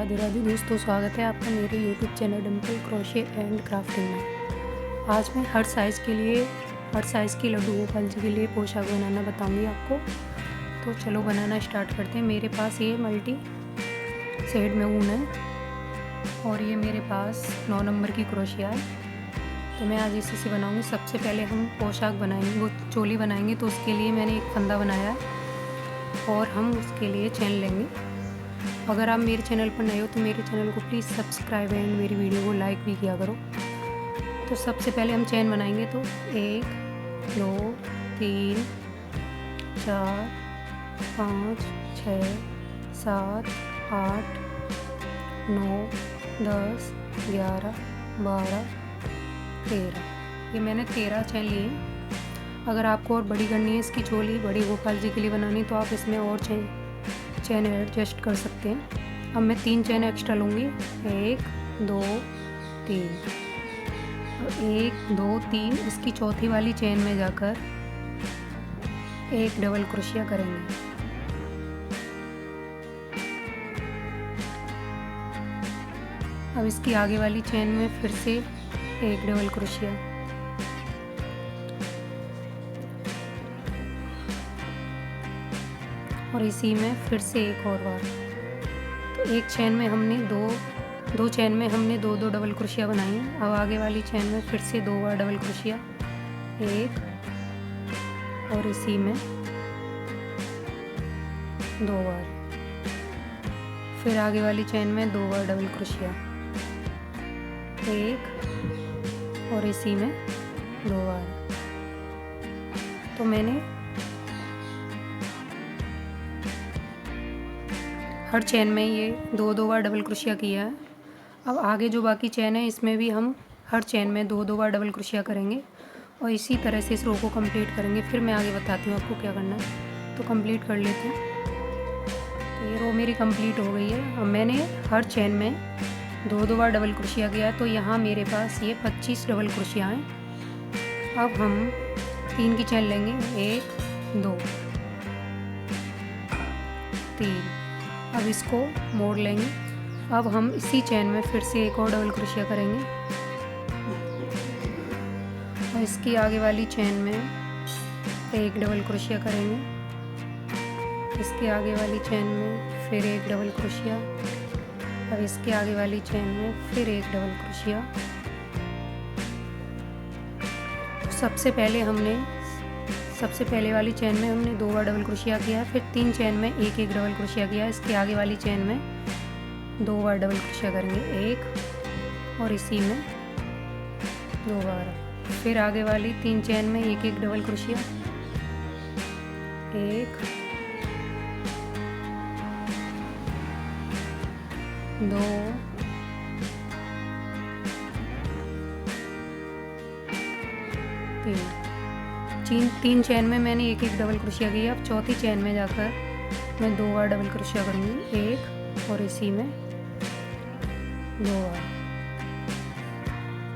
राधे राधे दोस्तों, स्वागत है आपका मेरे YouTube channel Dimple crochet and crafting में। आज मैं हर साइज़ की लड्डू गोपाल जी के लिए पोशाक बनाना बताऊंगी आपको। तो चलो बनाना स्टार्ट करते हैं। मेरे पास ये मल्टी शेड में ऊन है और ये मेरे पास 9 नंबर की क्रोशिया है। तो मैं आज इसी से बनाऊंगी। सबसे पहले हम पोशाक बनाएंगे, वो चोली बनाएंगे। तो उसके लिए मैंने एक फंदा बनाया है और हम उसके लिए चैन लेंगे। अगर आप मेरे चैनल पर नए हो तो मेरे चैनल को प्लीज़ सब्सक्राइब एंड मेरी वीडियो को लाइक भी किया करो। तो सबसे पहले हम चैन बनाएंगे। तो 1 2 3 4 5 6 7 8 9 10 11 12 13। ये मैंने 13 चैन लिए। अगर आपको और बड़ी करनी है इसकी चोली, बड़ी गोपाल जी के लिए बनानी, तो आप इसमें और चैन एडजस्ट कर सकते हैं। अब मैं 3 चैन एक्स्ट्रा लूँगी। 1 2 3 1 2 3। इसकी चौथी वाली चैन में जाकर एक डबल क्रोशिया करेंगे। अब इसकी आगे वाली चैन में फिर से एक डबल क्रोशिया, और इसी में फिर से एक और बार। तो एक चैन में हमने दो चैन में हमने दो डबल क्रोशिया बनाई हैं। अब आगे वाली चैन में फिर से 2 बार डबल क्रोशिया, एक और इसी में 2 बार। फिर आगे वाली चैन में 2 बार डबल क्रोशिया, एक और इसी में 2 बार। तो मैंने हर चैन में ये 2 बार डबल क्रोशिया किया है। अब आगे जो बाकी चैन है इसमें भी हम हर चैन में 2 बार डबल क्रोशिया करेंगे और इसी तरह से इस रो को कंप्लीट करेंगे। फिर मैं आगे बताती हूँ आपको क्या करना है। तो कंप्लीट कर लेते हैं। तो ये रो मेरी कंप्लीट हो गई है। अब मैंने हर चैन में 2 बार डबल क्रोशिया किया है। तो यहाँ मेरे पास ये 25 डबल क्रोशिया हैं। अब हम 3 की चैन लेंगे। 1 2 3। अब इसको मोड़ लेंगे। अब हम इसी चैन में फिर से एक और डबल क्रोशिया करेंगे और इसकी आगे वाली चैन में एक डबल क्रोशिया करेंगे। इसके आगे वाली चैन में फिर एक डबल क्रोशिया। अब इसके आगे वाली चैन में फिर एक डबल क्रोशिया। सबसे पहले वाली चैन में हमने 2 बार डबल क्रोशिया किया। फिर 3 चैन में एक डबल क्रोशिया किया। इसके आगे वाली चैन में 2 बार डबल क्रोशिया करेंगे, एक और इसी में 2 बार। फिर आगे वाली 3 चैन में एक डबल क्रोशिया, एक 2 तीन चैन में मैंने एक डबल क्रोशिया किया। अब चौथी चैन में जाकर मैं 2 बार डबल क्रोशिया करूँगी, एक और इसी में 2 बार।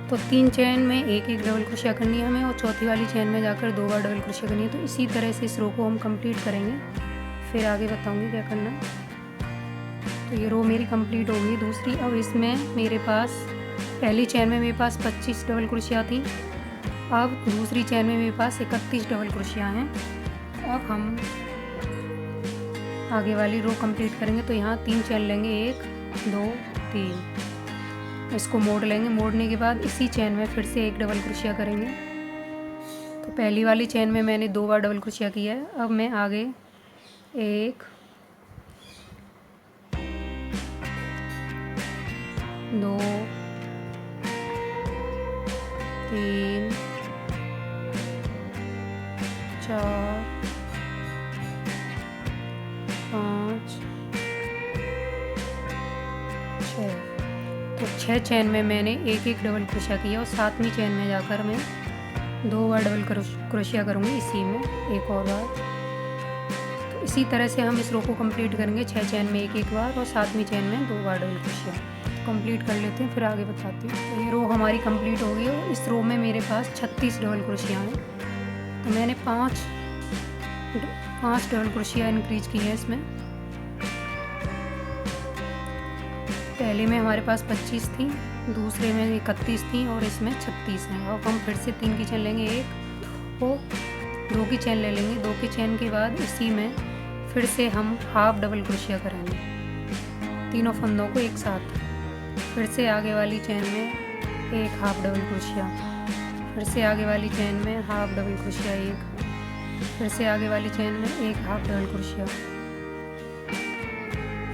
तो 3 चैन में एक डबल क्रोशिया करनी है हमें और चौथी वाली चैन में जाकर 2 बार डबल क्रोशिया करनी है। तो इसी तरह से इस रो को हम कंप्लीट करेंगे। फिर आगे बताऊँगी क्या करना है। तो ये रो मेरी कंप्लीट होगी दूसरी। अब इसमें मेरे पास पहली चैन में मेरे पास 25 डबल क्रोशिया थी। अब दूसरी चैन में मेरे पास 31 डबल क्रोशिया हैं। अब हम आगे वाली रो कंप्लीट करेंगे। तो यहाँ 3 चैन लेंगे, 1 2 3। इसको मोड़ लेंगे। मोड़ने के बाद इसी चैन में फिर से एक डबल क्रोशिया करेंगे। तो पहली वाली चैन में मैंने 2 बार डबल क्रोशिया किया है। अब मैं आगे 1 2 3 4 5 6। तो 6 चैन में मैंने एक डबल क्रोशिया किया और 7वीं चैन में जाकर मैं 2 बार डबल क्रोशिया करूँगी, इसी में एक और बार। तो इसी तरह से हम इस रो को कंप्लीट करेंगे। 6 चैन में एक बार और 7वीं चैन में 2 बार डबल क्रोशिया। कंप्लीट कर लेते हैं, फिर आगे बताती हूँ। तो ये रो हमारी कंप्लीट हो गई और इस रो में मेरे पास 36 डबल क्रोशिया हैं। तो मैंने 5 डबल क्रोशिया इंक्रीज की है इसमें। पहले में हमारे पास 25 थी, दूसरे में 31 थी और इसमें 36 हैं। अब हम फिर से 3 की चेन लेंगे, 1 और 2 की चेन ले लेंगे। 2 की चेन के बाद इसी में फिर से हम हाफ डबल क्रोशिया करेंगे तीनों फंदों को एक साथ। फिर से आगे वाली चेन में एक हाफ डबल क्रोशिया, फिर से आगे वाली चेन में हाफ डबल क्रोशिया एक, फिर से आगे वाली चेन में एक हाफ डबल क्रोशिया,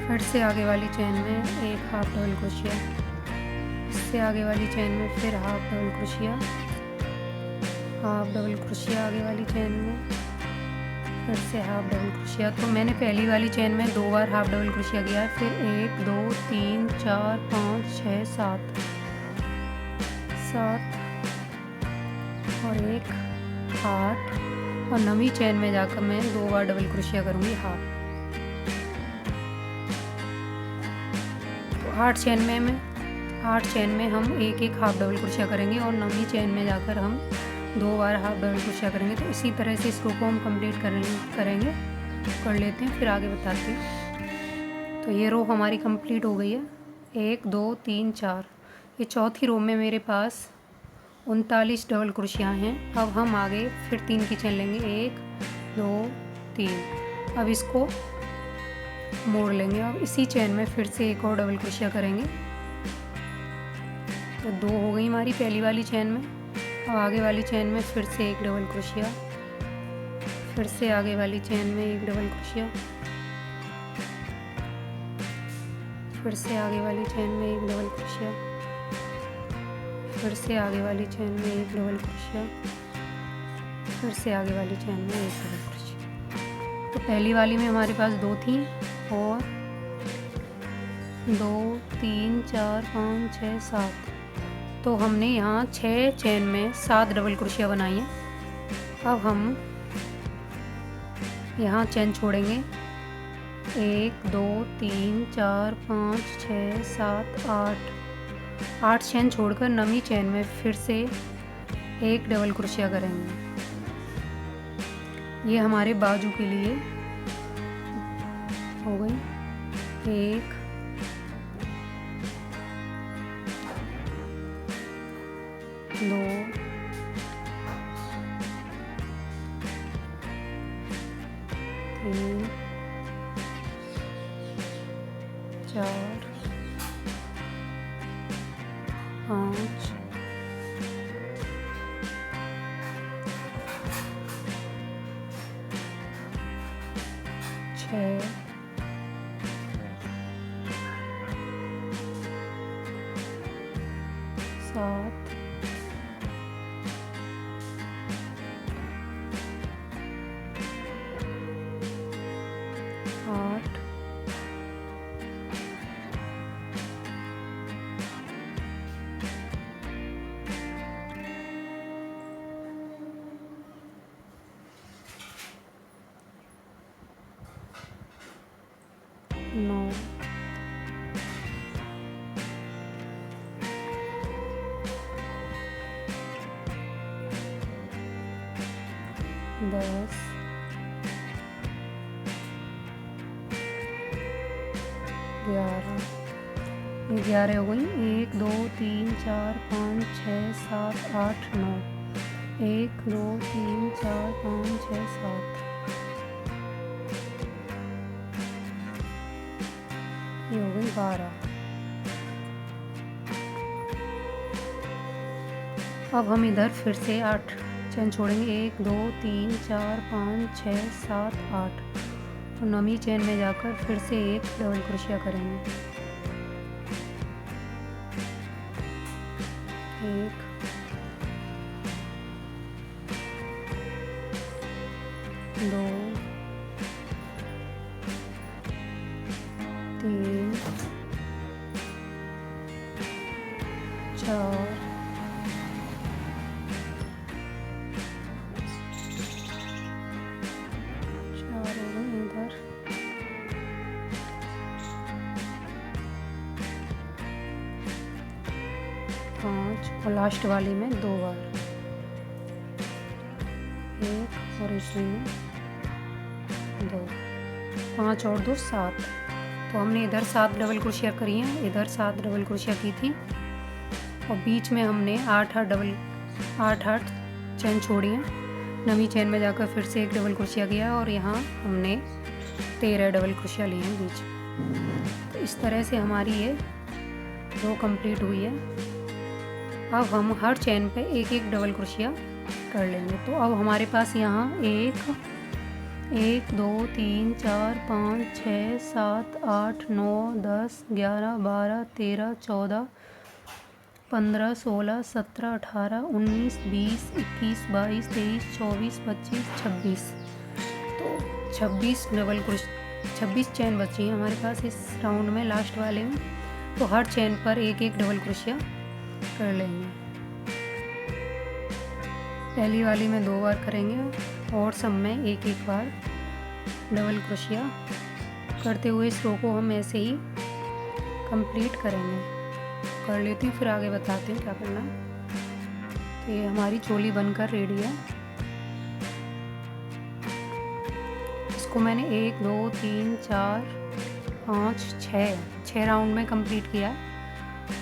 फिर से आगे वाली चेन में एक हाफ डबल क्रोशिया, इससे आगे वाली चेन में फिर half double crochet, half double crochet आगे वाली चेन में, फिर से हाफ डबल क्रोशिया। तो मैंने पहली वाली चेन में 2 बार हाफ डबल क्रोशिया किया है, फिर 1 2 3 4 5 6 7 और 1 8 और 9वीं चेन में जाकर मैं 2 बार डबल क्रोशिया करूँगी हाफ। तो 8 चेन में हम एक हाफ डबल क्रोशिया करेंगे और 9वीं चेन में जाकर हम 2 बार हाफ डबल क्रोशिया करेंगे। तो इसी तरह से इस रो को हम कंप्लीट करेंगे कर लेते हैं, फिर आगे बताते हैं। तो ये रो हमारी कंप्लीट हो गई है, 1 2 3 4। ये चौथी रो में मेरे पास 39 डबल क्रोशिया हैं। अब हम आगे फिर 3 की चेन लेंगे, 1 2 3। अब इसको मोड़ लेंगे। अब इसी चेन में फिर से एक और डबल क्रोशिया करेंगे। तो 2 हो गई हमारी पहली वाली चेन में। अब आगे वाली चेन में फिर से एक डबल क्रोशिया, फिर से आगे वाली चेन में एक डबल क्रोशिया, फिर से आगे वाली चेन में एक डबल क्रोशिया, फिर से आगे वाली चेन में एक डबल क्रोशिया, फिर से आगे वाली चेन में एक डबल क्रोशिया। तो पहली वाली में हमारे पास 2 थी और 2 3 4 5 6 7। तो हमने यहाँ 6 चेन में 7 डबल क्रोशिया बनाई है। अब हम यहाँ चेन छोड़ेंगे, 1 2 3 4 5 6 7 8 चेन छोड़कर 9वीं चेन में फिर से एक डबल क्रोशिया करेंगे। ये हमारे बाजू के लिए हो गई। 1 2 3 4 5 6 7 8 9 10 11 हो गई। 1 2 3 4 5 6 7 8 9। 1 2 3 4 5 6 7। ये हो गई 12। अब हम इधर फिर से 8 चेन छोड़ेंगे, 1 2 3 4 5 6 7 8। तो 9वीं चेन में जाकर फिर से एक डबल क्रोशिया करेंगे। 1 2 3 4 इधर 5 और लास्ट वाली में 2 बार, 1 और इसी में 2, 5 और 2 7। तो हमने इधर 7 डबल क्रोशिया करी हैं, इधर 7 डबल क्रोशिया की थी और बीच में हमने 8 चैन छोड़ी हैं। नवी चैन में जाकर फिर से एक डबल क्रोशिया किया और यहाँ हमने 13 डबल क्रोशिया लिए हैं बीच में। तो इस तरह से हमारी ये रो कंप्लीट हुई है। अब हम हर चैन पे एक एक डबल क्रोशिया कर लेंगे। तो अब हमारे पास यहाँ 1 2 3 4 5 6 7 8 9 10 11 12 13 14 15 16 17 18 19 20 21 22 23 24 25 26। तो 26 चैन बची हैं हमारे पास इस राउंड में, लास्ट वाले में। तो हर चैन पर एक एक डबल क्रोशिया कर लेंगे। पहली वाली में 2 बार करेंगे और सब में एक एक बार डबल क्रोशिया करते हुए इस रो को हम ऐसे ही कंप्लीट करेंगे। कर लेती हूँ, फिर आगे बताते हैं क्या करना है। तो ये हमारी चोली बनकर रेडी है। इसको मैंने 1 2 3 4 5 6 राउंड में कंप्लीट किया है।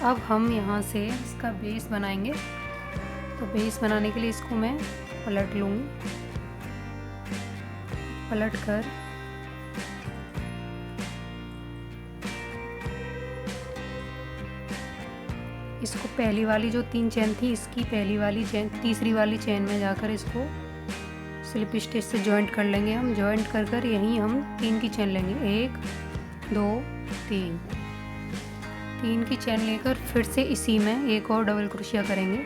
अब हम यहाँ से इसका बेस बनाएंगे। तो बेस बनाने के लिए इसको मैं पलट लूँगी। पलट कर इसको पहली वाली जो 3 चैन थी, इसकी पहली वाली चैन तीसरी वाली चैन में जाकर इसको स्लिप स्टिच से जॉइंट कर लेंगे। हम जॉइंट कर कर यहीं हम 3 की चैन लेंगे। 1 2 3 की चैन लेकर फिर से इसी में एक और डबल क्रोशिया करेंगे।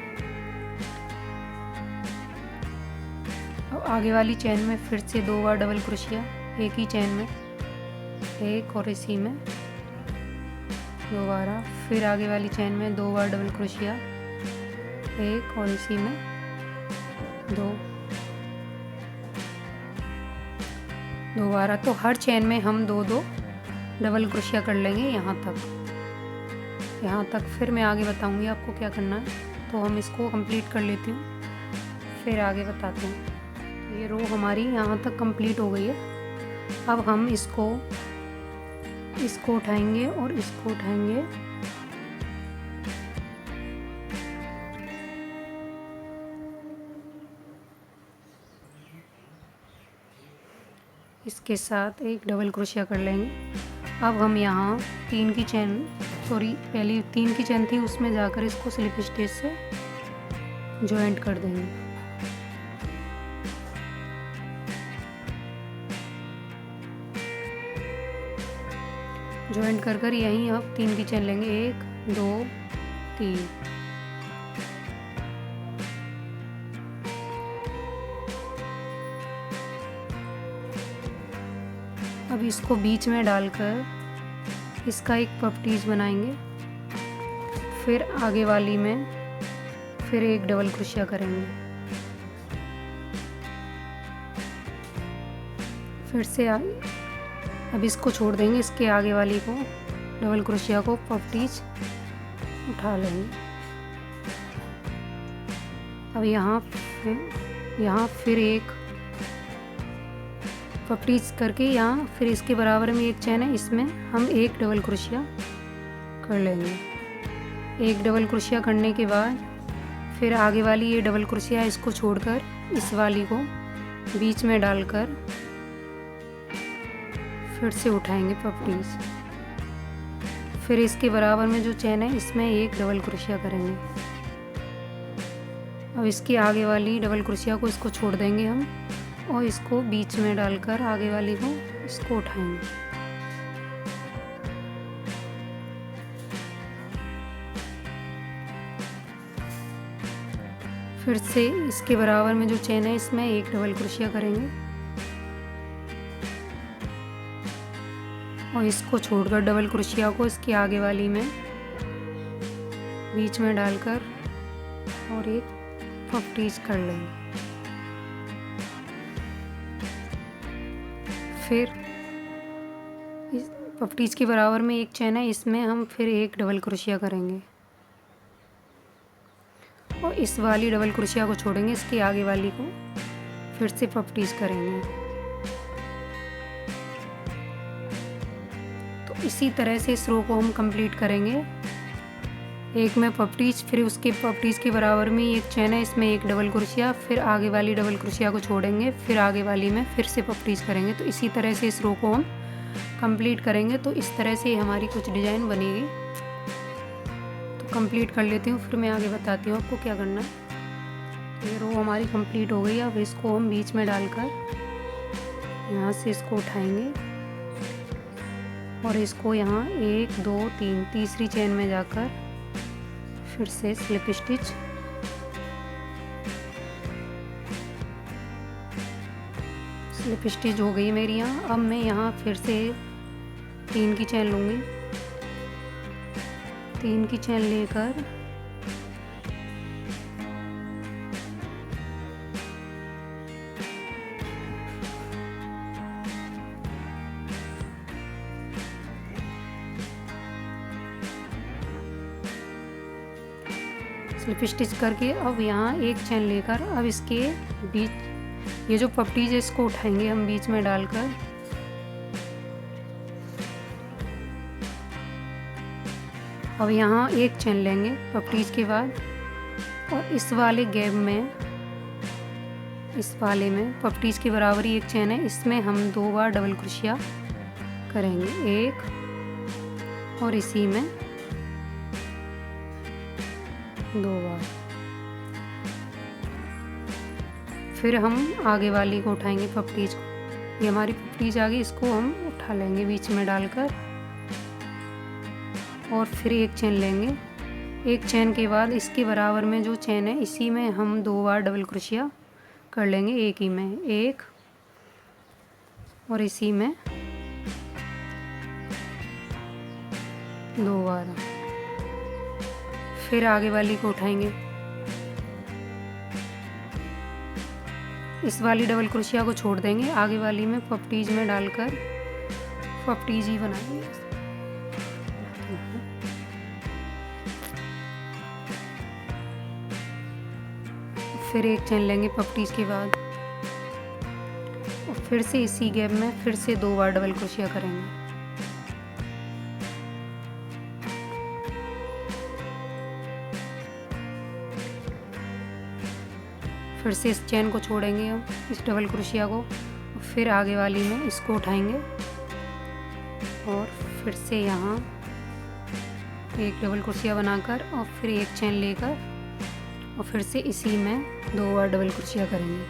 अब आगे वाली चैन में फिर से 2 बार डबल क्रोशिया, एक ही चैन में एक और इसी में दोबारा, फिर आगे वाली चैन में 2 बार डबल क्रोशिया, एक और इसी में 2 दोबारा। तो हर चैन में हम 2 डबल क्रोशिया कर लेंगे यहाँ तक। फिर मैं आगे बताऊंगी आपको क्या करना है। तो हम इसको कंप्लीट कर लेती हूँ, फिर आगे बताते हैं। ये रो हमारी यहाँ तक कंप्लीट हो गई है। अब हम इसको उठाएंगे और इसको उठाएंगे। इसके साथ एक डबल क्रोशिया कर लेंगे। अब हम यहाँ 3 की चैन पहली 3 की चैन थी उसमें जाकर इसको स्लिप स्टिच से जॉइंट कर देंगे। जॉइंट कर कर यहीं अब 3 की चैन लेंगे। 1 2 3। अब इसको बीच में डालकर इसका एक पफ्टीज बनाएंगे। फिर आगे वाली में फिर एक डबल क्रोशिया करेंगे। फिर से अब इसको छोड़ देंगे, इसके आगे वाली को डबल क्रोशिया को पफ्टीज उठा लेंगे। अब यहाँ फिर एक पफ्टीज करके यहाँ फिर इसके बराबर में एक चैन है, इसमें हम एक डबल क्रोशिया कर लेंगे। एक डबल क्रोशिया करने के बाद फिर आगे वाली ये डबल क्रोशिया इसको छोड़कर इस वाली को बीच में डालकर फिर से उठाएंगे पफ्टीज। फिर इसके बराबर में जो चैन है इसमें एक डबल क्रोशिया करेंगे। अब इसकी आगे वाली डबल क्रोशिया को इसको छोड़ देंगे हम और इसको बीच में डालकर आगे वाली को इसको उठाएंगे। फिर से इसके बराबर में जो चैन है इसमें एक डबल क्रोशिया करेंगे और इसको छोड़कर डबल क्रोशिया को इसकी आगे वाली में बीच में डालकर और एक पफ्टीज कर लेंगे। फिर इस पफ्टीज के बराबर में एक चैन है, इसमें हम फिर एक डबल क्रोशिया करेंगे और इस वाली डबल क्रोशिया को छोड़ेंगे, इसकी आगे वाली को फिर से पफ्टीज करेंगे। तो तो इसी तरह से इस रो को हम कंप्लीट करेंगे। एक में पपटीज, फिर उसके पपटीज के बराबर में एक चेन है, इसमें एक डबल क्रोशिया, फिर आगे वाली डबल क्रोशिया को छोड़ेंगे, फिर आगे वाली में फिर से पपटीज करेंगे। तो इसी तरह से इस रो को हम कंप्लीट करेंगे। तो इस तरह से हमारी कुछ डिज़ाइन बनेगी। तो कंप्लीट कर लेती हूँ, फिर मैं आगे बताती हूँ आपको क्या करना है। ये रो हमारी कंप्लीट हो गई। अब इसको हम बीच में डालकर यहाँ से इसको उठाएंगे और इसको यहाँ 1 2 3 तीसरी चेन में जाकर फिर से स्लिप स्टिच, स्लिप स्टिच हो गई मेरी यहाँ। अब मैं यहाँ फिर से 3 की चेन लूँगी। 3 की चेन लेकर स्लिप स्टिच करके अब यहाँ एक चेन लेकर अब इसके बीच ये जो पपटीज है इसको उठाएंगे हम बीच में डालकर। अब यहाँ एक चेन लेंगे पपटीज के बाद और इस वाले गैप में, इस वाले में पपटीज के बराबर ही एक चेन है, इसमें हम 2 बार डबल क्रोशिया करेंगे, एक और इसी में 2 बार। फिर हम आगे वाली को उठाएंगे पपटीज को। ये हमारी पपटीज आ गई, इसको हम उठा लेंगे बीच में डालकर और फिर एक चेन लेंगे। एक चेन के बाद इसके बराबर में जो चेन है इसी में हम 2 बार डबल क्रोशिया कर लेंगे, एक ही में, एक और इसी में 2 बार। फिर आगे वाली को उठाएंगे, इस वाली डबल क्रोशिया को छोड़ देंगे, आगे वाली में पपटीज में डालकर पपटीज ही बनाएंगे। फिर एक चेन लेंगे पपटीज के बाद और फिर से इसी गैप में फिर से 2 बार डबल क्रोशिया करेंगे। फिर से इस चेन को छोड़ेंगे हम, इस डबल क्रोशिया को, फिर आगे वाली में इसको उठाएंगे और फिर से यहाँ एक डबल क्रोशिया बनाकर और फिर एक चेन लेकर और फिर से इसी में 2 बार डबल क्रोशिया करेंगे।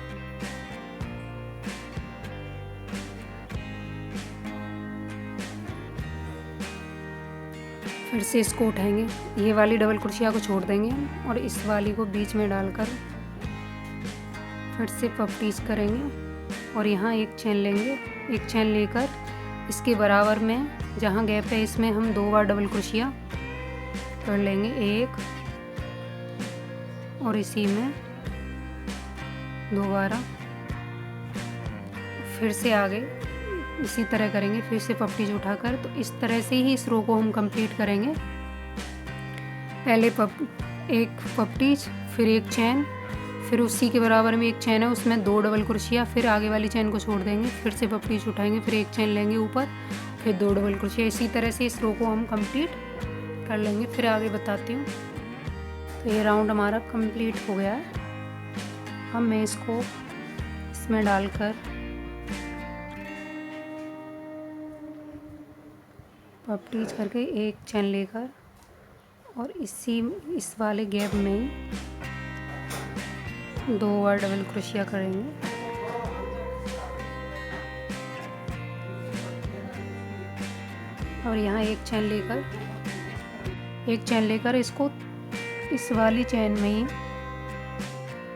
फिर से इसको उठाएंगे, ये वाली डबल क्रोशिया को छोड़ देंगे और इस वाली को बीच में डालकर फिर से पपटीज करेंगे और यहाँ एक चेन लेंगे। एक चेन लेकर इसके बराबर में जहाँ गैप है इसमें हम 2 बार डबल क्रोशिया कर लेंगे, एक और इसी में 2 बार। फिर से आगे इसी तरह करेंगे, फिर से पपटीज उठाकर। तो इस तरह से ही इस रो को हम कंप्लीट करेंगे। पहले एक पपटीज, फिर एक चेन, फिर उसी के बराबर में एक चेन है उसमें 2 डबल क्रोशिया, फिर आगे वाली चेन को छोड़ देंगे, फिर से पपटीज उठाएंगे, फिर एक चेन लेंगे ऊपर, फिर 2 डबल क्रोशिया। इसी तरह से इस रो को हम कंप्लीट कर लेंगे। फिर आगे बताती हूँ। तो ये राउंड हमारा कंप्लीट हो गया है। अब मैं इसको इसमें डालकर पपटीज करके एक चेन लेकर और इस वाले गैप में 2 बार डबल क्रोशिया करेंगे। और यहाँ एक चेन लेकर इसको इस वाली चेन में ही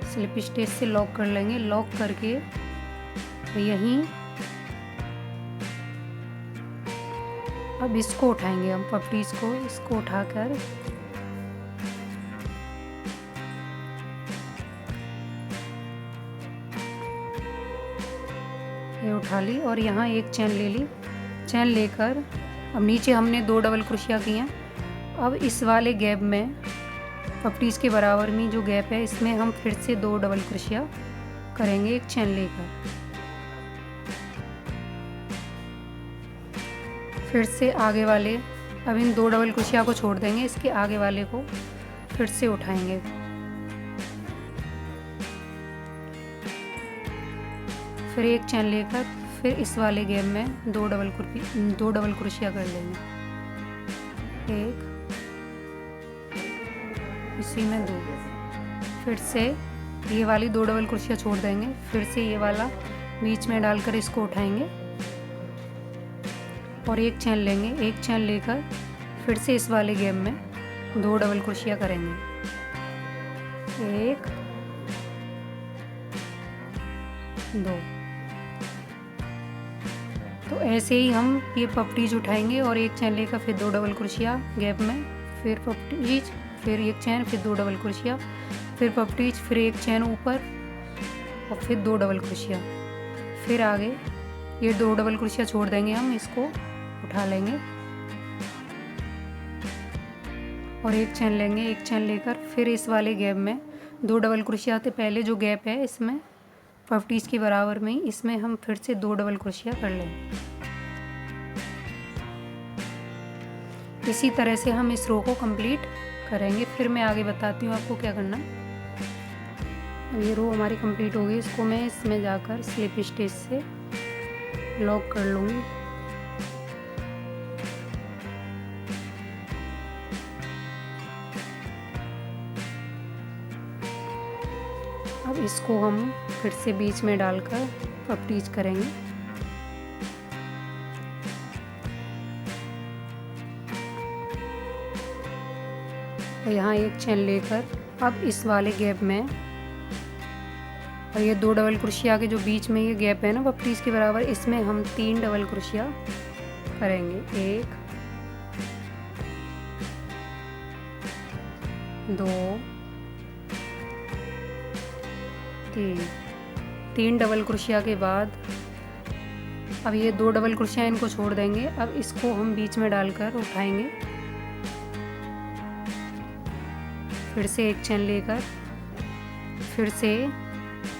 स्लिप स्टिच से लॉक कर लेंगे। लॉक करके यहीं अब इसको उठाएंगे हम पपटीज को, इसको उठाकर ये उठा ली और यहाँ एक चेन ले ली। चेन लेकर अब नीचे हमने 2 डबल क्रोशिया किए हैं। अब इस वाले गैप में पपटीज के बराबर में जो गैप है इसमें हम फिर से 2 डबल क्रोशिया करेंगे, एक चेन लेकर। फिर से आगे वाले, अब इन 2 डबल क्रोशिया को छोड़ देंगे, इसके आगे वाले को फिर से उठाएंगे। फिर एक चैन लेकर फिर इस वाले गैप में 2 डबल क्रोशिया कर लेंगे। एक, इसी में 2, फिर से ये वाली 2 डबल क्रोशिया छोड़ देंगे, फिर से ये वाला बीच में डालकर इसको उठाएंगे और एक चैन लेंगे। एक चैन लेकर फिर से इस वाले गैप में 2 डबल क्रोशिया करेंगे। एक, 2। तो ऐसे ही हम ये पपटीज उठाएंगे और एक चैन लेकर फिर 2 डबल क्रोशिया गैप में, फिर पपटीज, फिर एक चैन, फिर 2 डबल क्रोशिया, फिर पपटीज, फिर एक चैन ऊपर और फिर 2 डबल क्रोशिया। फिर आगे ये 2 डबल क्रोशिया छोड़ देंगे, हम इसको उठा लेंगे और एक चैन लेंगे। एक चैन लेकर फिर इस वाले गैप में 2 डबल क्रोशिया से पहले जो गैप है इसमें पपटीज के बराबर में ही इसमें हम फिर से 2 डबल क्रोशिया कर लेंगे। इसी तरह से हम इस रो को कंप्लीट करेंगे। फिर मैं आगे बताती हूँ आपको क्या करना है। अब ये रो हमारी कंप्लीट हो गई, इसको मैं इसमें जाकर स्लिप स्टिच से लॉक कर लूँगी। अब इसको हम फिर से बीच में डालकर पपटीज करेंगे। यहाँ एक चैन लेकर अब इस वाले गैप में, और ये 2 डबल क्रोशिया के जो बीच में ये गैप है ना पपटीज के बराबर, इसमें हम 3 डबल क्रोशिया करेंगे। 1, 2, 3 डबल क्रोशिया के बाद अब ये 2 डबल क्रोशिया इनको छोड़ देंगे। अब इसको हम बीच में डालकर उठाएंगे, फिर से एक चैन लेकर फिर से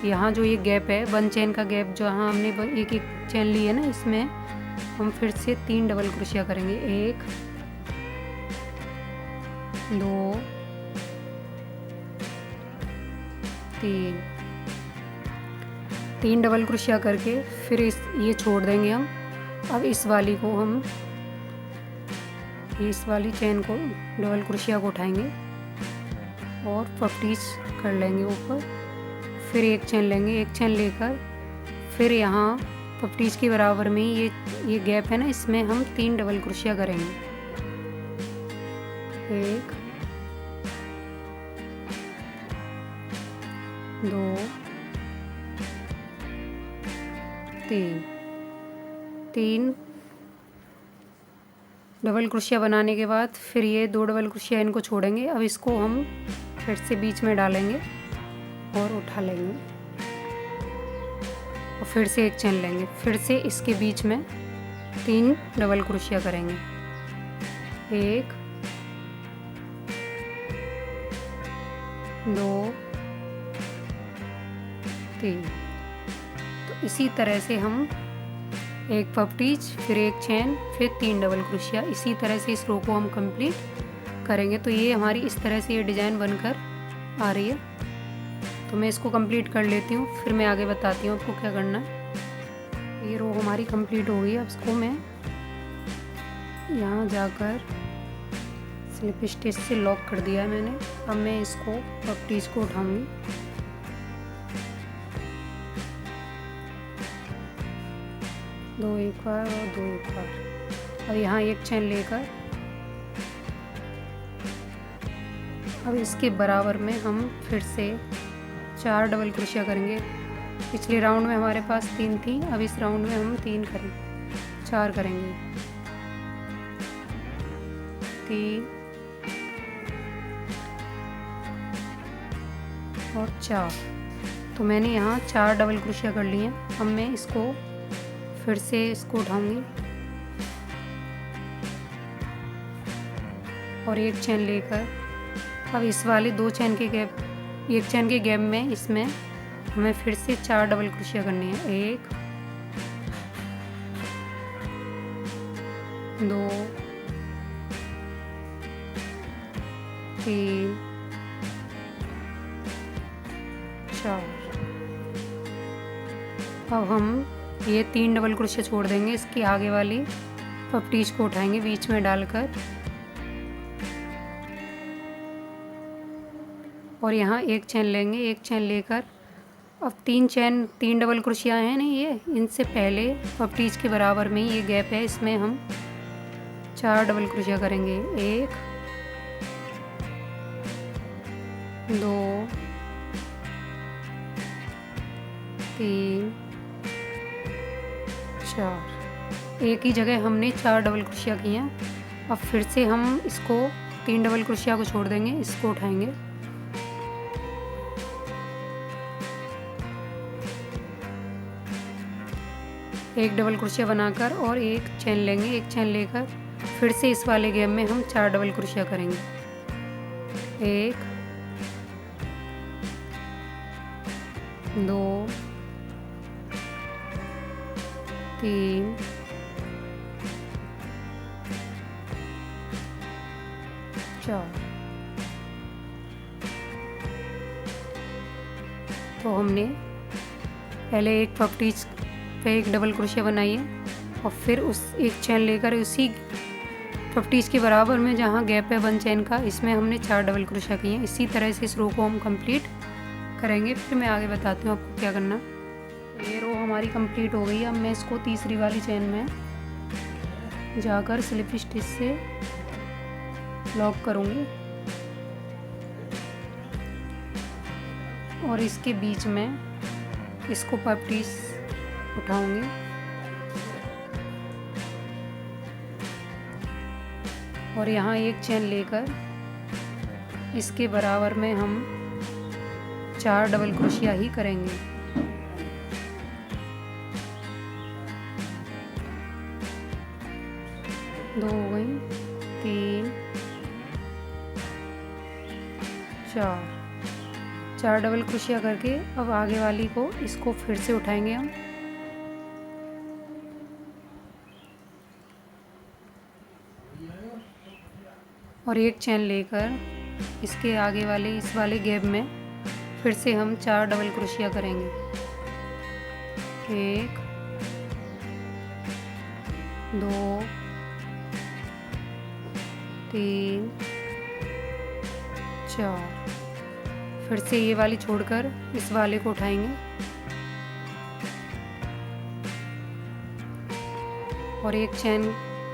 यहाँ जो ये गैप है 1 चैन का गैप, जहाँ हमने एक चैन ली है ना, इसमें हम फिर से 3 डबल क्रोशिया करेंगे। 1, 2, 3 डबल क्रोशिया करके फिर ये छोड़ देंगे हम। अब इस वाली को हम इस वाली चैन को डबल क्रोशिया को उठाएंगे और पपटीज कर लेंगे ऊपर। फिर एक चैन लेंगे। एक चैन लेकर फिर यहाँ पपटीज के बराबर में ये गैप है ना, इसमें हम 3 डबल क्रोशिया करेंगे। 1, 2, 3 डबल क्रोशिया बनाने के बाद फिर ये 2 डबल क्रोशिया इनको छोड़ेंगे। अब इसको हम फिर से बीच में डालेंगे और उठा लेंगे और फिर से एक चैन लेंगे। फिर से इसके बीच में 3 डबल क्रोशिया करेंगे। 1, 2, 3। तो इसी तरह से हम एक पपटीज, फिर एक चैन, फिर 3 डबल क्रोशिया, इसी तरह से इस रो को हम कंप्लीट करेंगे। तो ये हमारी इस तरह से ये डिज़ाइन बनकर आ रही है। तो मैं इसको कंप्लीट कर लेती हूँ, फिर मैं आगे बताती हूँ आपको क्या करना है। ये रो हमारी कंप्लीट हो गई। अब इसको मैं यहाँ जाकर स्लिप स्टिच से लॉक कर दिया है मैंने। अब मैं इसको पपटीज को उठाऊँगी। दो एक बार और 2 एक बार। अब यहाँ एक चैन लेकर अब इसके बराबर में हम फिर से 4 डबल क्रोशिया करेंगे। पिछले राउंड में हमारे पास 3 थी, अब इस राउंड में हम 4 करेंगे। 3 और 4। तो मैंने यहाँ 4 डबल क्रोशिया कर लिए हैं। अब मैं इसको फिर से इसको उठाऊंगी और एक चैन लेकर अब इस वाले 2 चैन के गैप, एक चैन के गैप में इसमें हमें फिर से 4 डबल क्रोशिया करनी है। 1, 2 3 4। अब हम ये 3 डबल क्रोशिया छोड़ देंगे, इसकी आगे वाली पपटीज को उठाएंगे बीच में डालकर और यहाँ एक चेन लेंगे। एक चेन लेकर अब 3 डबल क्रोशिया हैं ना, ये इनसे पहले पपटीज के बराबर में ही ये गैप है, इसमें हम 4 डबल क्रोशिया करेंगे। 1 2 3 4। एक ही जगह हमने 4 डबल क्रोशिया किए हैं। अब फिर से हम इसको 3 डबल क्रोशिया को छोड़ देंगे, इसको उठाएंगे एक डबल क्रोशिया बनाकर और एक चेन लेंगे। एक चेन लेकर फिर से इस वाले गैप में हम 4 डबल क्रोशिया करेंगे। 1 2 3 4। तो हमने पहले एक पपटीज पे एक डबल क्रोशिया बनाई है और फिर उस एक चेन लेकर उसी पपटीज के बराबर में जहाँ गैप है 1 चेन का, इसमें हमने 4 डबल क्रोशिया किए हैं। इसी तरह से इस रो को हम कंप्लीट करेंगे। फिर मैं आगे बताती हूँ आपको क्या करना। ये रो हमारी कंप्लीट हो गई है। अब मैं इसको तीसरी वाली चेन में जाकर स्लिप स्टिच से लॉक करूँगी और इसके बीच में इसको पपटीज उठाऊंगी और यहाँ एक चेन लेकर इसके बराबर में हम 4 डबल क्रोशिया ही करेंगे। दो हो गई, 3 4 डबल क्रोशिया करके अब आगे वाली को इसको फिर से उठाएंगे हम और एक चेन लेकर इसके आगे वाले इस वाले गैप में फिर से हम 4 डबल क्रोशिया करेंगे। 1 2 3 4। फिर से ये वाली छोड़कर इस वाले को उठाएंगे और एक चेन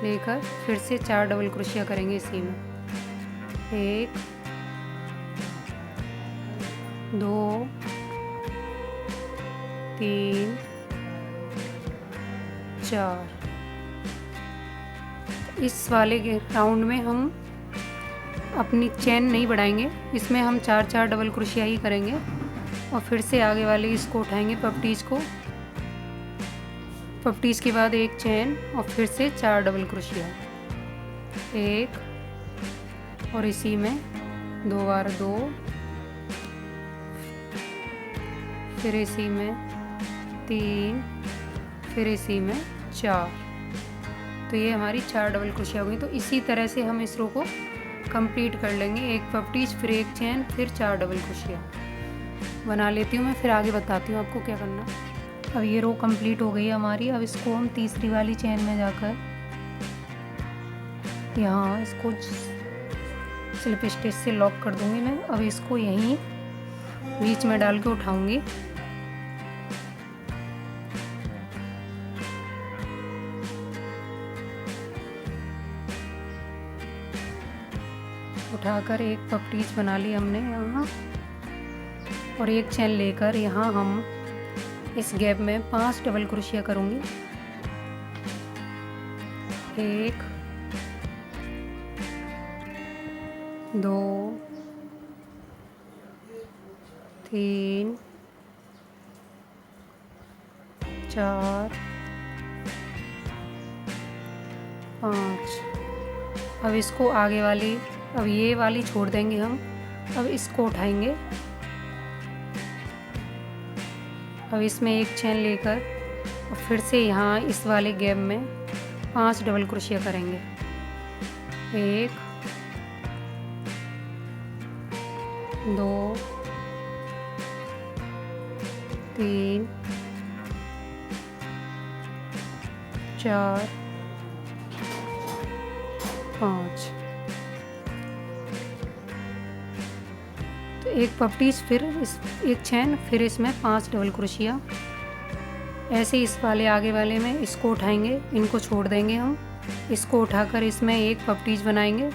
लेकर फिर से 4 डबल क्रोशिया करेंगे इसी में। 1 2 3 4। इस वाले के राउंड में हम अपनी चेन नहीं बढ़ाएंगे, इसमें हम 4 डबल क्रोशिया ही करेंगे और फिर से आगे वाले इसको उठाएंगे पपटीज को, पपटीज के बाद एक चेन और फिर से 4 डबल क्रोशिया। 1 और इसी में 2 बार 2, फिर इसी में 3, फिर इसी में 4। तो ये हमारी 4 डबल क्रोशिया हो गई। तो इसी तरह से हम इस रो को कंप्लीट कर लेंगे। एक पपटीज, फिर एक चेन, फिर 4 डबल क्रोशिया बना लेती हूँ मैं, फिर आगे बताती हूँ आपको क्या करना। अब ये रो कंप्लीट हो गई है हमारी। अब इसको हम तीसरी वाली चेन में जाकर यहाँ इसको स्लिप स्टिच से लॉक कर दूँगी मैं। अब इसको यहीं बीच में डाल के उठाऊँगी उठाकर एक पपटीज बना ली हमने यहाँ और एक चेन लेकर यहाँ हम इस गैप में 5 डबल क्रोशिया करूँगी। 1 2 3 4 5। अब इसको आगे वाली, अब ये वाली छोड़ देंगे हम, अब इसको उठाएंगे। अब इसमें एक चेन लेकर और फिर से यहाँ इस वाले गैप में 5 डबल क्रोशिया करेंगे। 1 2 3 4 5। तो एक पपटीज, फिर इस एक चैन, फिर इसमें 5 डबल क्रोशिया। ऐसे इस वाले आगे वाले में इसको उठाएंगे, इनको छोड़ देंगे हम, इसको उठाकर इसमें एक पपटीज बनाएंगे,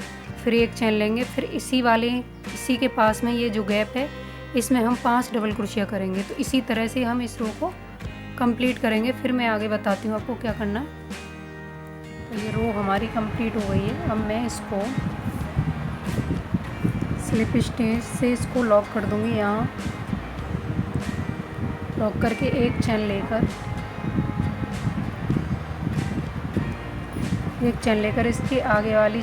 फिर एक चैन लेंगे, फिर इसी के पास में ये जो गैप है इसमें हम 5 डबल क्रोशिया करेंगे। तो इसी तरह से हम इस रो को कंप्लीट करेंगे। फिर मैं आगे बताती हूँ आपको क्या करना है। तो ये रो हमारी कंप्लीट हो गई है। अब मैं इसको स्लिप स्टिच से इसको लॉक कर दूँगी। यहाँ लॉक करके एक चैन लेकर इसके आगे वाली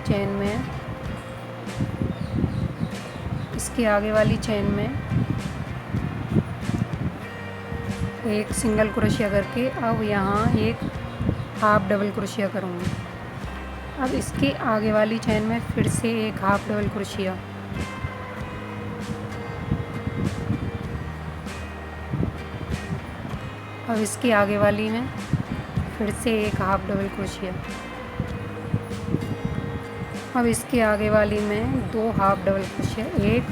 चेन में एक सिंगल क्रोशिया करके अब यहाँ एक हाफ डबल क्रोशिया करूँगी। अब इसके आगे वाली चेन में फिर से एक हाफ डबल क्रोशिया, अब इसके आगे वाली में फिर से एक हाफ डबल क्रोशिया, अब इसके आगे वाली में 2 हाफ डबल क्रोशिया, एक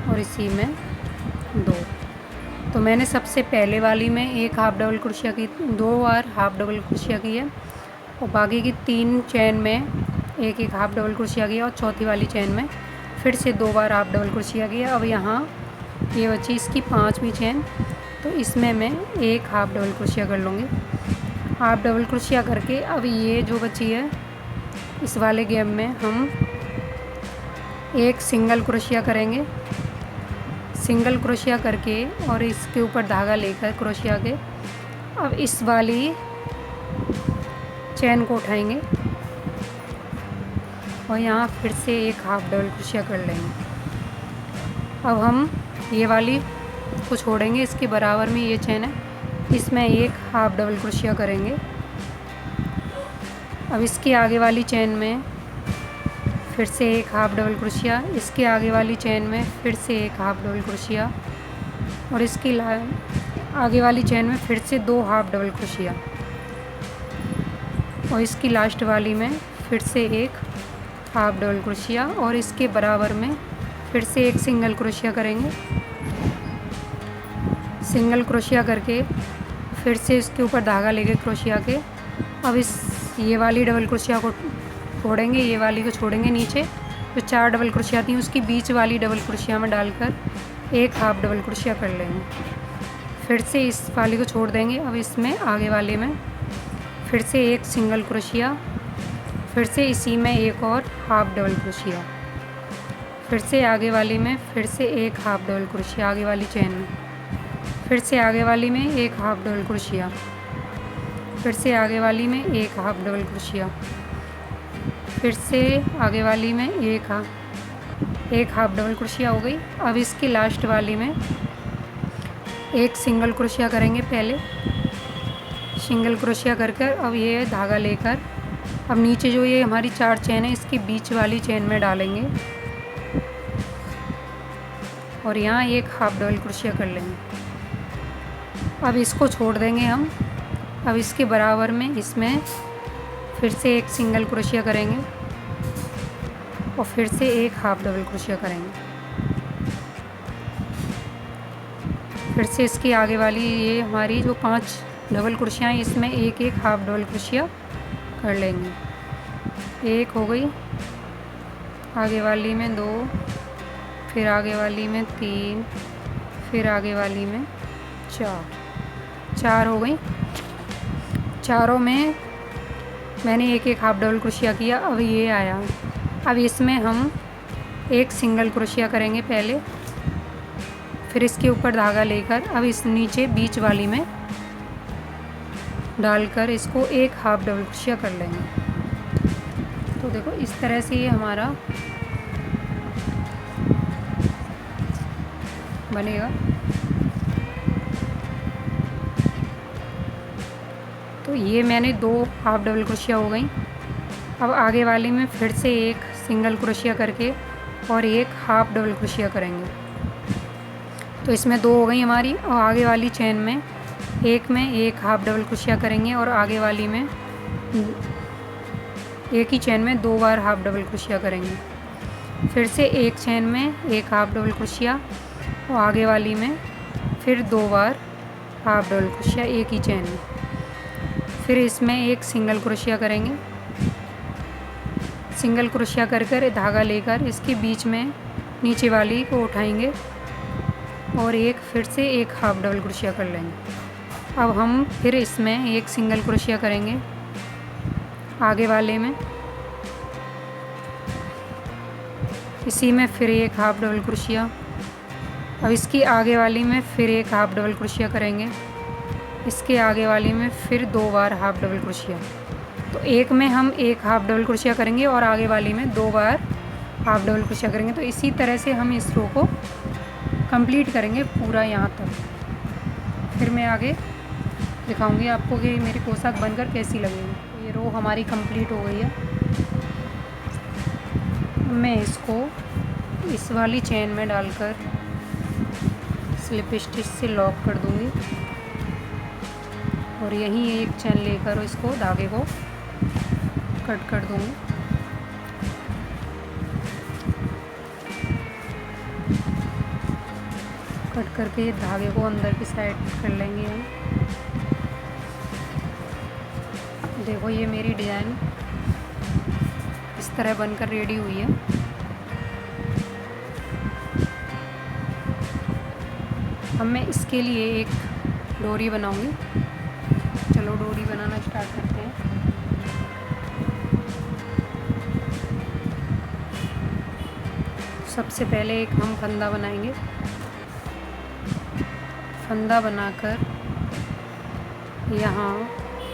और इसी में 2। तो मैंने सबसे पहले वाली में एक हाफ डबल क्रोशिया की, 2 बार हाफ डबल क्रोशिया की है, और बाकी की 3 चैन में एक हाफ डबल क्रोशिया किया, और चौथी वाली चैन में फिर से 2 बार हाफ डबल क्रोशिया किया। अब यहाँ ये बची इसकी 5वीं चैन, तो इसमें मैं एक हाफ डबल क्रोशिया कर लूँगी। हाफ डबल क्रोशिया करके अब ये जो बची है इस वाले गैप में हम एक सिंगल क्रोशिया करेंगे। सिंगल क्रोशिया करके और इसके ऊपर धागा लेकर क्रोशिया के अब इस वाली चैन को उठाएंगे और यहाँ फिर से एक हाफ डबल क्रोशिया कर लेंगे। अब हम ये वाली को छोड़ेंगे, इसके बराबर में ये चैन है, इसमें एक हाफ डबल क्रोशिया करेंगे। अब इसकी आगे वाली चैन में फिर से एक हाफ डबल क्रोशिया, इसके आगे वाली चैन में फिर से एक हाफ डबल क्रोशिया, और इसकी आगे वाली चैन में फिर से 2 हाफ डबल क्रोशिया, और इसकी लास्ट वाली में फिर से एक हाफ डबल क्रोशिया, और इसके बराबर में फिर से एक सिंगल क्रोशिया करेंगे। सिंगल क्रोशिया करके फिर से इसके ऊपर धागा लेके क्रोशिया के अब ये वाली डबल क्रोशिया को छोड़ेंगे, ये वाली को छोड़ेंगे, नीचे जो 4 डबल क्रोशिया थी उसकी बीच वाली डबल क्रोशिया में डालकर एक हाफ डबल क्रोशिया कर लेंगे। फिर से इस वाली को छोड़ देंगे। अब इसमें आगे वाले में फिर से एक सिंगल क्रोशिया, फिर से इसी में एक और हाफ डबल क्रोशिया, फिर से आगे वाली में फिर से एक हाफ डबल क्रोशिया, आगे वाली चैन में फिर से आगे वाली में एक हाफ डबल क्रोशिया, फिर से आगे वाली में एक हाफ डबल क्रोशिया, फिर से आगे वाली में एक हाफ डबल क्रोशिया हो गई। अब इसकी लास्ट वाली में एक सिंगल क्रोशिया करेंगे। पहले सिंगल क्रोशिया कर अब ये धागा लेकर अब नीचे जो ये हमारी 4 चैन है इसकी बीच वाली चैन में डालेंगे और यहाँ एक हाफ डबल क्रोशिया कर लेंगे। अब इसको छोड़ देंगे हम। अब इसके बराबर में इसमें फिर से एक सिंगल क्रोशिया करेंगे और फिर से एक हाफ डबल क्रोशिया करेंगे। फिर से इसकी आगे वाली ये हमारी जो 5 डबल क्रोशिया हैं इसमें एक एक हाफ डबल क्रोशिया कर लेंगे। एक हो गई, आगे वाली में 2, फिर आगे वाली में 3, फिर आगे वाली में 4 हो गई। चारों में मैंने एक एक हाफ डबल क्रोशिया किया। अब ये आया, अब इसमें हम एक सिंगल क्रोशिया करेंगे पहले, फिर इसके ऊपर धागा लेकर अब इस नीचे बीच वाली में डालकर इसको एक हाफ डबल क्रोशिया कर लेंगे। तो देखो इस तरह से ये हमारा बनेगा। तो ये मैंने 2 हाफ डबल क्रोशिया हो गई। अब आगे वाली में फिर से एक सिंगल क्रोशिया करके और एक हाफ डबल क्रोशिया करेंगे। तो इसमें 2 हो गई हमारी, और आगे वाली चेन में एक हाफ डबल क्रोशिया करेंगे और आगे वाली में एक ही चेन में 2 बार हाफ डबल क्रोशिया करेंगे। फिर से एक चेन में एक हाफ डबल क्रोशिया और आगे वाली में फिर 2 बार हाफ डबल क्रोशिया एक ही चेन में। फिर इसमें एक सिंगल क्रोशिया करेंगे। सिंगल क्रोशिया कर कर धागा लेकर इसके बीच में नीचे वाली को उठाएंगे और एक फिर से एक हाफ डबल क्रोशिया कर लेंगे। अब हम फिर इसमें एक सिंगल क्रोशिया करेंगे आगे वाले में, इसी में फिर एक हाफ डबल क्रोशिया। अब इसकी आगे वाली में फिर एक हाफ डबल क्रोशिया करेंगे, इसके आगे वाली में फिर 2 बार हाफ डबल क्रोशिया। तो एक में हम एक हाफ डबल क्रोशिया करेंगे और आगे वाली में 2 बार हाफ डबल क्रोशिया करेंगे। तो इसी तरह से हम इस रो को कंप्लीट करेंगे पूरा यहाँ तक। फिर मैं आगे दिखाऊंगी आपको कि मेरी पोशाक बनकर कैसी लगेगी। ये रो हमारी कंप्लीट हो गई है। मैं इसको इस वाली चेन में डालकर स्लिप स्टिच से लॉक कर दूंगी और यहीं एक चेन लेकर इसको धागे को कट कर दूंगी। कट करके धागे को अंदर की साइड कर लेंगे हम। देखो ये मेरी डिज़ाइन इस तरह बनकर रेडी हुई है। अब मैं इसके लिए एक डोरी बनाऊंगी। चलो डोरी बनाना स्टार्ट करते हैं। सबसे पहले एक हम फंदा बनाएंगे। फंदा बनाकर यहाँ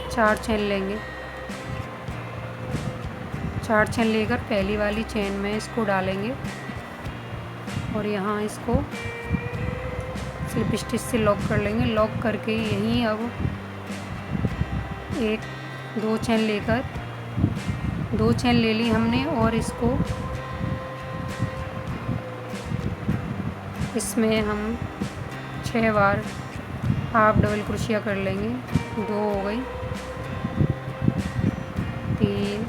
4 चेन लेंगे। 4 चेन लेकर पहली वाली चेन में इसको डालेंगे और यहाँ इसको स्लिप स्टिच से लॉक कर लेंगे। लॉक करके यहीं अब 2 चेन लेकर 2 चेन ले ली हमने और इसको इसमें हम 6 बार हाफ डबल क्रोशिया कर लेंगे। 2 हो गई, 3।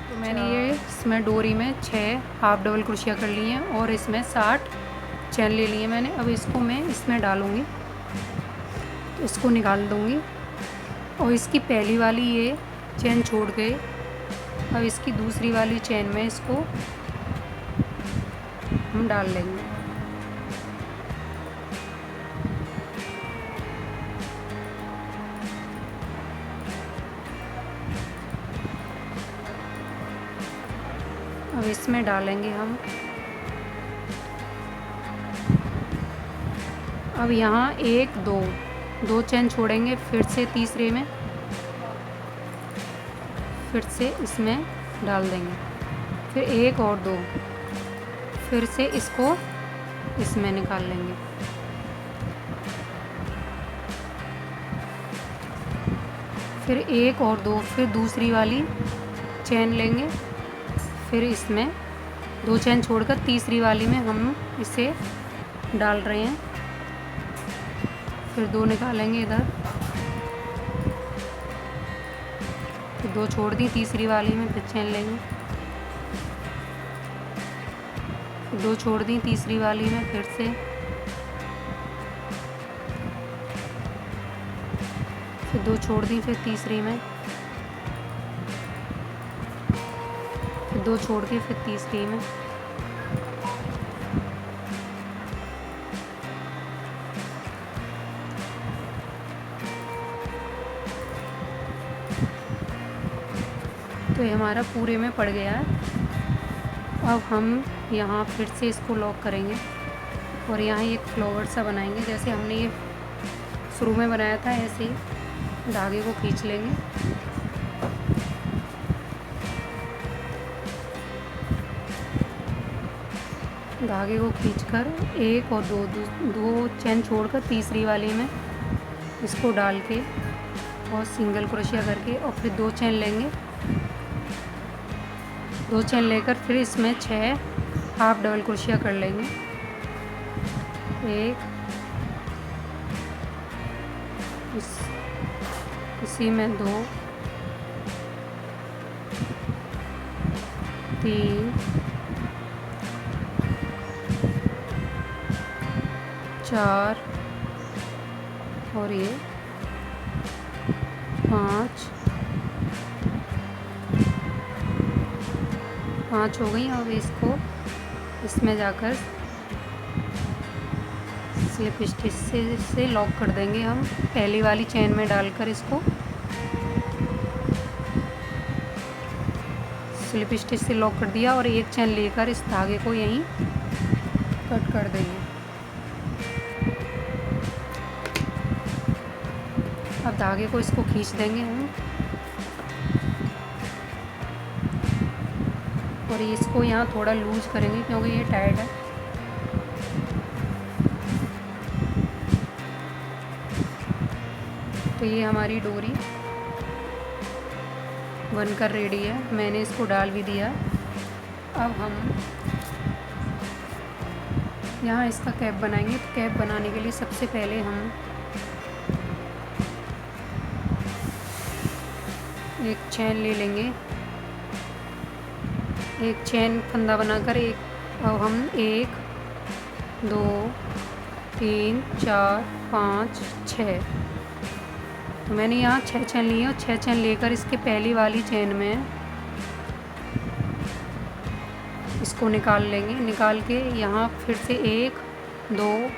तो मैंने ये इसमें डोरी में 6 हाफ डबल क्रोशिया कर लिए हैं और इसमें 60 चेन ले लिए मैंने। अब इसको मैं इसमें डालूँगी, इसको निकाल दूँगी और इसकी पहली वाली ये चेन छोड़ के अब इसकी दूसरी वाली चेन में इसको हम डाल लेंगे। अब इसमें डालेंगे हम। अब यहाँ 1 2 चेन छोड़ेंगे, फिर से तीसरे में फिर से इसमें डाल देंगे, फिर 1 और 2, फिर से इसको इसमें निकाल लेंगे। फिर 1 और 2, फिर दूसरी वाली चेन लेंगे, फिर इसमें 2 चेन छोड़कर तीसरी वाली में हम इसे डाल रहे हैं। फिर 2 निकालेंगे इधर, फिर 2 छोड़ दी तीसरी वाली में, फिर चेन लेंगे, फिर 2 छोड़ दी तीसरी वाली में, फिर से फिर 2 छोड़ दी, फिर तीसरी में, फिर 2 छोड़ के फिर तीसरी में। तो ये हमारा पूरे में पड़ गया है। अब हम यहाँ फिर से इसको लॉक करेंगे और यहाँ एक फ्लावर सा बनाएंगे, जैसे हमने ये शुरू में बनाया था। ऐसे ही धागे को खींच लेंगे, धागे को खींचकर 1 और 2 चेन छोड़कर तीसरी वाली में इसको डाल के और सिंगल क्रोशिया करके और फिर 2 चेन लेंगे। 2 चेन लेकर फिर इसमें 6 हाफ डबल क्रोशिया कर लेंगे। 1, इसी में 2, 3, 4 और ये 5 हो गई। अब इसको इसमें जाकर स्लिप स्टिच से लॉक कर देंगे हम पहली वाली चेन में डालकर। इसको स्लिप स्टिच से लॉक कर दिया और एक चेन लेकर इस धागे को यहीं कट कर देंगे। अब धागे को इसको खींच देंगे हम और इसको यहाँ थोड़ा लूज करेंगे क्योंकि ये टाइट है। तो ये हमारी डोरी बनकर रेडी है। मैंने इसको डाल भी दिया। अब हम यहाँ इसका कैप बनाएंगे। तो कैप बनाने के लिए सबसे पहले हम एक चेन ले लेंगे। एक चेन फंदा बनाकर अब हम 1, 2, 3, 4, 5, 6। तो मैंने यहाँ 6 चेन लिए और 6 चेन लेकर इसके पहली वाली चेन में इसको निकाल लेंगे। निकाल के यहाँ फिर से 1, 2,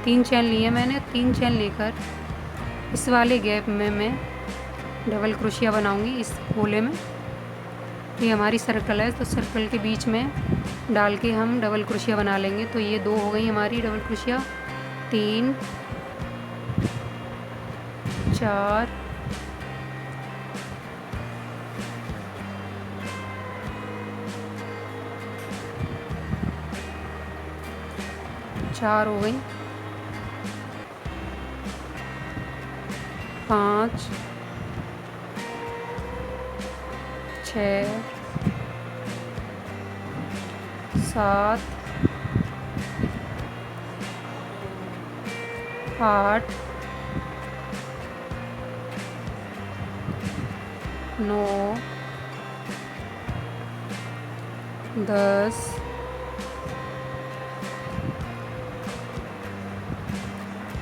3 चेन लिए मैंने। 3 चेन लेकर इस वाले गैप में मैं डबल क्रोशिया बनाऊंगी इस गोले में। ये हमारी सर्कल है तो सर्कल के बीच में डाल के हम डबल क्रोशिया बना लेंगे। तो ये 2 हो गई हमारी डबल क्रोशिया। 3, 4, 4 हो गई। 5, 6, 7, 8, 9, 10,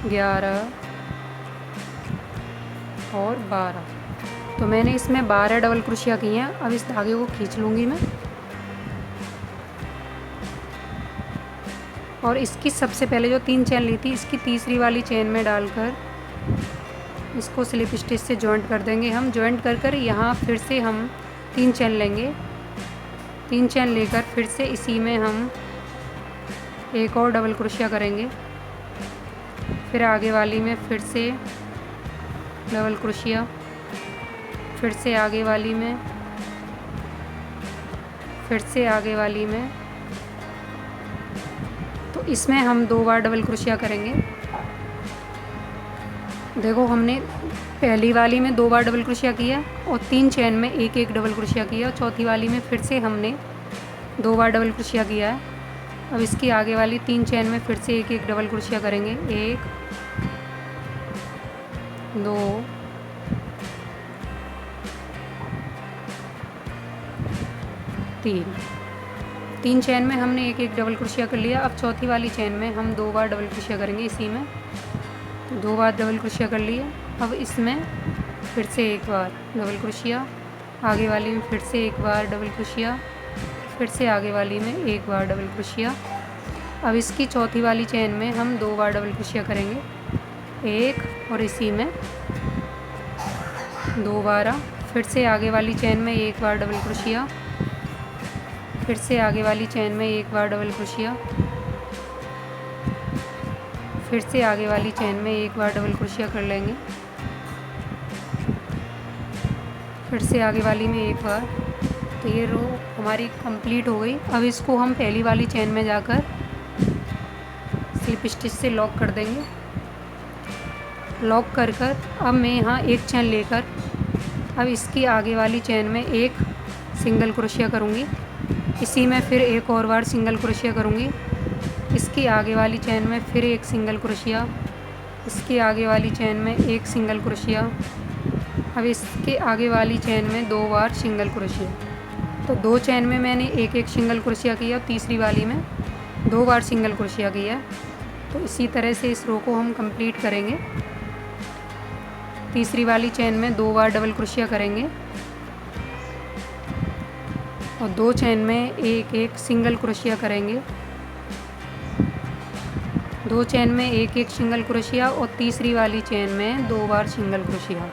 11 और 12। तो मैंने इसमें 12 डबल क्रोशिया की हैं। अब इस धागे को खींच लूँगी मैं और इसकी सबसे पहले जो 3 चेन ली थी इसकी तीसरी वाली चेन में डालकर इसको स्लिप स्टिच से जॉइंट कर देंगे हम। जॉइंट कर यहाँ फिर से हम 3 चेन लेंगे। 3 चेन लेकर फिर से इसी में हम एक और डबल क्रोशिया करेंगे। फिर आगे वाली में फिर से डबल क्रोशिया, फिर से आगे वाली में, फिर से आगे वाली में। तो इसमें हम 2 बार डबल क्रोशिया करेंगे। देखो हमने पहली वाली में 2 बार डबल क्रोशिया किया और 3 चेन में एक एक डबल क्रोशिया किया और चौथी वाली में फिर से हमने 2 बार डबल क्रोशिया किया है। अब इसकी आगे वाली 3 चेन में फिर से एक एक डबल क्रोशिया करेंगे। 1, 2, 3 चेन में हमने एक एक डबल क्रोशिया कर लिया। अब चौथी वाली चेन में हम 2 बार डबल क्रोशिया करेंगे। इसी में 2 बार डबल क्रोशिया कर लिए। अब इसमें फिर से एक बार डबल क्रोशिया, आगे वाली में फिर से एक बार डबल क्रोशिया, फिर से आगे वाली में एक बार डबल क्रोशिया। अब इसकी चौथी वाली चेन में हम 2 बार डबल क्रोशिया करेंगे। 1 और इसी में 2 बार। फिर से आगे वाली चेन में एक बार डबल क्रोशिया, फिर से आगे वाली चेन में एक बार डबल क्रोशिया, फिर से आगे वाली चेन में एक बार डबल क्रोशिया कर लेंगे। फिर से आगे वाली में एक बार। तो ये रो हमारी कंप्लीट हो गई। अब इसको हम पहली वाली चेन में जाकर स्लिप स्टिच से लॉक कर देंगे। लॉक कर अब मैं यहाँ एक चेन लेकर अब इसकी आगे वाली चेन में एक सिंगल क्रोशिया करूँगी। इसी में फिर एक और बार सिंगल क्रोशिया करूँगी। इसकी आगे वाली चेन में फिर एक सिंगल क्रोशिया, इसकी आगे वाली चेन में एक सिंगल क्रोशिया। अब इसके आगे वाली चेन में 2 बार सिंगल क्रोशिया। तो 2 चेन में मैंने एक एक सिंगल क्रोशिया किया, तीसरी वाली में 2 बार सिंगल क्रोशिया किया। तो इसी तरह से इस रो को हम कंप्लीट करेंगे। तीसरी वाली चेन में 2 बार डबल क्रोशिया करेंगे और 2 चेन में एक एक सिंगल क्रोशिया करेंगे। 2 चेन में एक एक सिंगल क्रोशिया और तीसरी वाली चेन में 2 बार सिंगल क्रोशिया।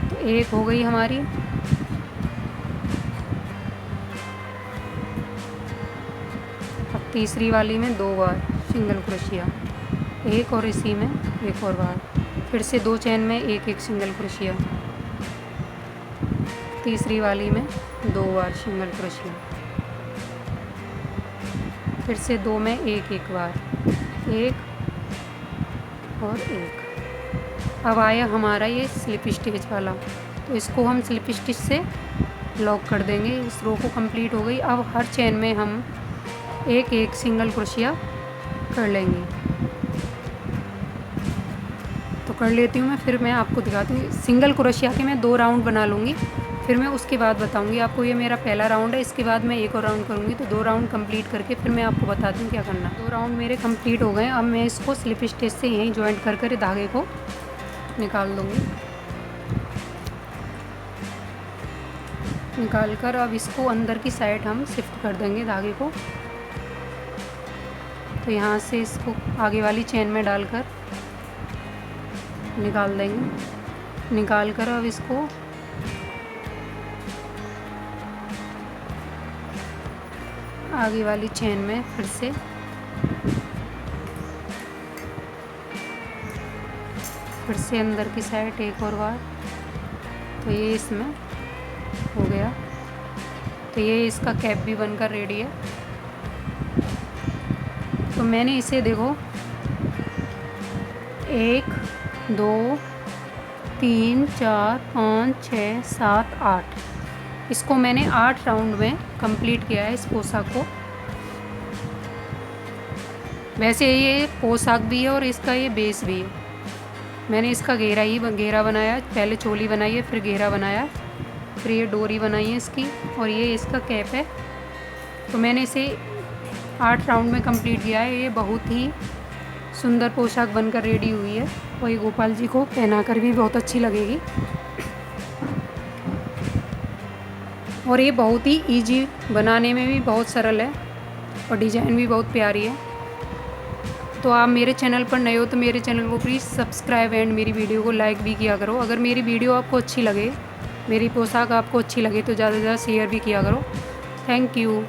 तो एक हो गई हमारी। अब तीसरी वाली में 2 बार सिंगल क्रोशिया, एक और इसी में एक और बार। फिर से 2 चेन में एक एक सिंगल क्रोशिया, तीसरी वाली में 2 बार सिंगल क्रोशिया, फिर से 2 में एक एक बार, एक और एक। अब आया हमारा ये स्लिप स्टिच वाला, तो इसको हम स्लिप स्टिच से लॉक कर देंगे। इस रो को कंप्लीट हो गई। अब हर चेन में हम एक एक सिंगल क्रोशिया कर लेंगे। तो कर लेती हूँ मैं, फिर मैं आपको दिखाती हूँ। सिंगल क्रोशिया के मैं 2 राउंड बना लूँगी, फिर मैं उसके बाद बताऊँगी आपको। ये मेरा पहला राउंड है, इसके बाद मैं एक और राउंड करूँगी। तो 2 राउंड कंप्लीट करके फिर मैं आपको बताती हूँ क्या करना। 2 राउंड मेरे कंप्लीट हो गए। अब मैं इसको स्लिप स्टिच से यहीं जॉइंट कर धागे को निकाल दूँगी। निकाल कर अब इसको अंदर की साइड हम शिफ्ट कर देंगे धागे को। तो यहाँ से इसको आगे वाली चेन में डालकर निकाल देंगे। निकाल कर अब इसको आगे वाली चेन में फिर से अंदर की साइड एक और बार। तो ये इसमें हो गया। तो ये इसका कैप भी बनकर रेडी है। तो मैंने इसे देखो 1 2 3 4 5 6 7 8, इसको मैंने 8 राउंड में कंप्लीट किया है इस पोशाक को। वैसे ये पोशाक भी है और इसका ये बेस भी है। मैंने इसका घेरा बनाया, पहले चोली बनाई है, फिर घेरा बनाया, फिर ये डोरी बनाई है इसकी, और ये इसका कैप है। तो मैंने इसे 8 राउंड में कंप्लीट किया है। ये बहुत ही सुंदर पोशाक बनकर रेडी हुई है और ये गोपाल जी को पहनाकर भी बहुत अच्छी लगेगी। और ये बहुत ही इजी, बनाने में भी बहुत सरल है और डिज़ाइन भी बहुत प्यारी है। तो आप मेरे चैनल पर नए हो तो मेरे चैनल को प्लीज़ सब्सक्राइब एंड मेरी वीडियो को लाइक भी किया करो। अगर मेरी वीडियो आपको अच्छी लगे, मेरी पोशाक आपको अच्छी लगे तो ज़्यादा से ज़्यादा शेयर भी किया करो। Thank you.